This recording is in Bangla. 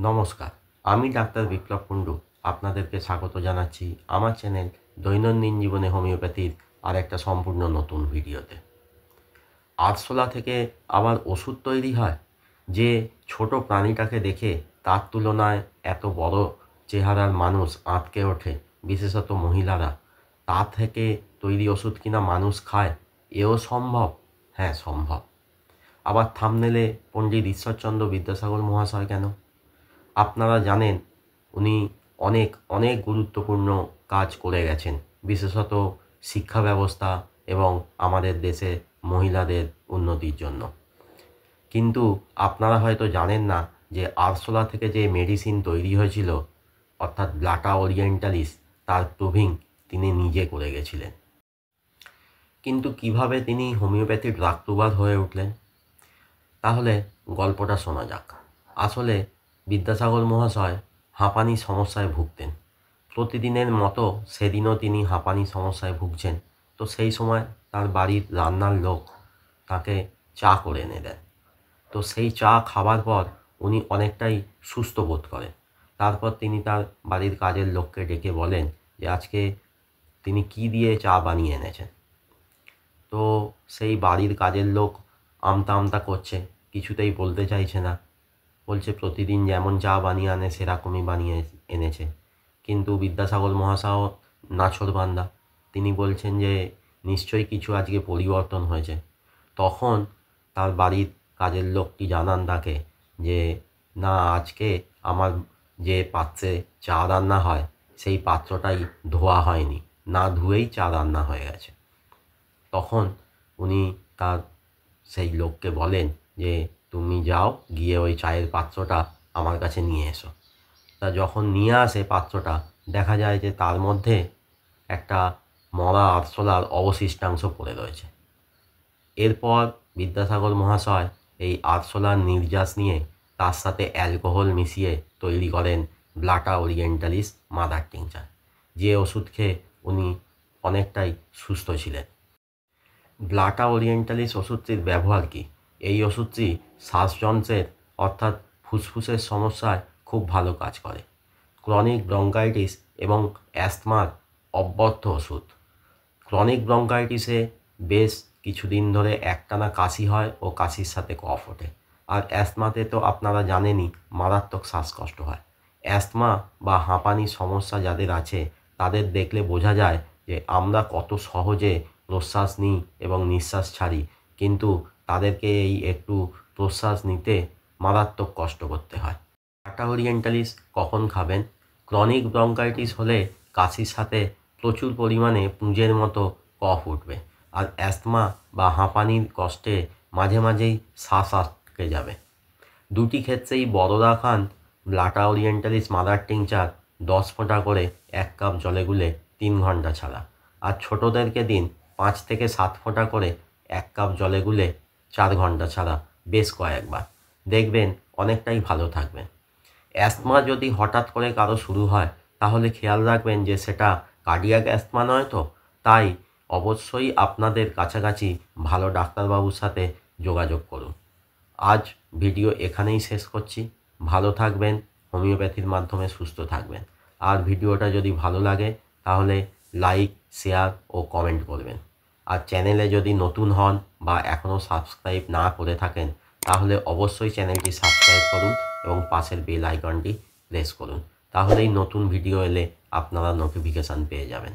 নমস্কার, আমি ডাক্তার বিপ্লব কুণ্ডু আপনাদেরকে স্বাগত জানাচ্ছি আমার চ্যানেল দৈনন্দিন জীবনে হোমিওপ্যাথির আর একটা সম্পূর্ণ নতুন ভিডিওতে। আরশোলা থেকে আবার ওষুধ তৈরি হয়? যে ছোট প্রাণীটাকে দেখে তার তুলনায় এত বড় চেহারার মানুষ আঁতকে ওঠে, বিশেষত মহিলারা, তা থেকে তৈরি ওষুধ কিনা মানুষ খায়, এও সম্ভব? হ্যাঁ, সম্ভব। আবার থামনেলে পণ্ডিত ঈশ্বরচন্দ্র বিদ্যাসাগর মহাশয় কেন? আপনারা জানেন উনি অনেক অনেক গুরুত্বপূর্ণ কাজ করে গেছেন, বিশেষত শিক্ষা ব্যবস্থা এবং আমাদের দেশে মহিলাদের উন্নতির জন্য। কিন্তু আপনারা হয়তো জানেন না যে আরশোলা থেকে যে মেডিসিন তৈরি হয়েছিল, অর্থাৎ ব্লাটা ওরিয়েন্টালিস, তার প্রুভিং তিনি নিজে করে গেছিলেন। কিন্তু কিভাবে তিনি হোমিওপ্যাথির রাক্তুবাদ হয়ে উঠলেন? তাহলে গল্পটা শোনা যাক। আসলে বিদ্যাসাগর মহাশয় হাঁপানি সমস্যায় ভুগতেন। প্রতিদিনের মতো সেদিনও তিনি হাঁপানি সমস্যায় ভুগছেন। তো সেই সময় তার বাড়ির রান্নার লোক তাকে চা করে এনে দেন। তো সেই চা খাবার পর উনি অনেকটাই সুস্থ বোধ করেন। তারপর তিনি তার বাড়ির কাজের লোককে ডেকে বলেন যে আজকে তিনি কী দিয়ে চা বানিয়ে এনেছেন। তো সেই বাড়ির কাজের লোক আমতা আমতা করছে, কিছুতেই বলতে চাইছে না। বলছে প্রতিদিন যেমন চা বানিয়ে আনে সেরকমই বানিয়ে এনেছে। কিন্তু বিদ্যাসাগর মহাশয় নাছোড়বান্দা, তিনি বলছেন যে নিশ্চয়ই কিছু আজকে পরিবর্তন হয়েছে। তখন তার বাড়ির কাজের লোকটি জানান তাকে যে না, আজকে আমার যে পাত্রে চা রান্না হয় সেই পাত্রটাই ধোয়া হয়নি, না ধুয়েই চা রান্না হয়ে গেছে। তখন উনি তার সেই লোককে বলেন যে তুমি যাও, গিয়ে ওই চায়ের পাত্রটা আমার কাছে নিয়ে এসো। তা যখন নিয়ে আসে পাত্রটা, দেখা যায় যে তার মধ্যে একটা মরা আরশোলার অবশিষ্টাংশ পড়ে রয়েছে। এরপর বিদ্যাসাগর মহাশয় এই আরশোলার নির্যাস নিয়ে তার সাথে অ্যালকোহল মিশিয়ে তৈরি করেন ব্লাটা ওরিয়েন্টালিস মাদার টিংচার, যে ওষুধ খেয়ে উনি অনেকটাই সুস্থ ছিলেন। ব্লাটা ওরিয়েন্টালিস ওষুধটির ব্যবহার কী? এই ওষুধটি শ্বাসযন্ত্রের অর্থাৎ ফুসফুসের সমস্যায় খুব ভালো কাজ করে। ক্রনিক ব্রঙ্কাইটিস এবং অ্যাস্তমার অব্যর্থ ওষুধ। ক্রনিক ব্রঙ্কাইটিসে বেশ কিছুদিন ধরে একটানা কাশি হয় ও কাশির সাথে কফ ওঠে। আর অ্যাস্তমাতে তো আপনারা জানেনই মারাত্মক শ্বাসকষ্ট হয়। অ্যাস্তমা বা হাঁপানির সমস্যা যাদের আছে তাদের দেখলে বোঝা যায় যে আমরা কত সহজে প্রশ্বাস নিই এবং নিঃশ্বাস ছাড়ি, কিন্তু তাদেরকে এই একটু প্রশ্বাস নিতে মারাত্মক কষ্ট করতে হয়। ব্লাটা ওরিয়েন্টালিস কখন খাবেন? ক্রনিক ব্রঙ্কাইটিস হলে কাশির সাথে প্রচুর পরিমাণে পুঁজের মতো কফ উঠবে, আর অ্যাস্তমা বা হাঁপানির কষ্টে মাঝে মাঝেই শ্বাস আটকে যাবে। দুটি ক্ষেত্রেই বড়রা খান ব্লাটা ওরিয়েন্টালিস মাদার টিংচার 10 ফোঁটা করে 1 কাপ জলে গুলে 3 ঘন্টা ছাড়া, আর ছোটোদেরকে দিন 5 থেকে 7 ফোঁটা করে 1 কাপ জলে গুলে 4 ঘন্টা ছাড়া, বেশ কয়েকবার। দেখবেন অনেকটাই ভালো থাকবেন। অ্যাস্তমা যদি হঠাৎ করে কারো শুরু হয় তাহলে খেয়াল রাখবেন যে সেটা কার্ডিয়াক অ্যাস্তমা নয় তো। তাই অবশ্যই আপনাদের কাছাকাছি ভালো ডাক্তারবাবুর সাথে যোগাযোগ করুন। আজ ভিডিও এখানেই শেষ করছি। ভালো থাকবেন, হোমিওপ্যাথির মাধ্যমে সুস্থ থাকবেন। আর ভিডিওটা যদি ভালো লাগে তাহলে লাইক, শেয়ার ও কমেন্ট করবেন। আর চ্যানেলে যদি নতুন হন বা এখনও সাবস্ক্রাইব না করে থাকেন তাহলে অবশ্যই চ্যানেলটি সাবস্ক্রাইব করুন এবং পাশের বেল আইকনটি প্রেস করুন। তাহলেই নতুন ভিডিও এলে আপনারা নোটিফিকেশান পেয়ে যাবেন।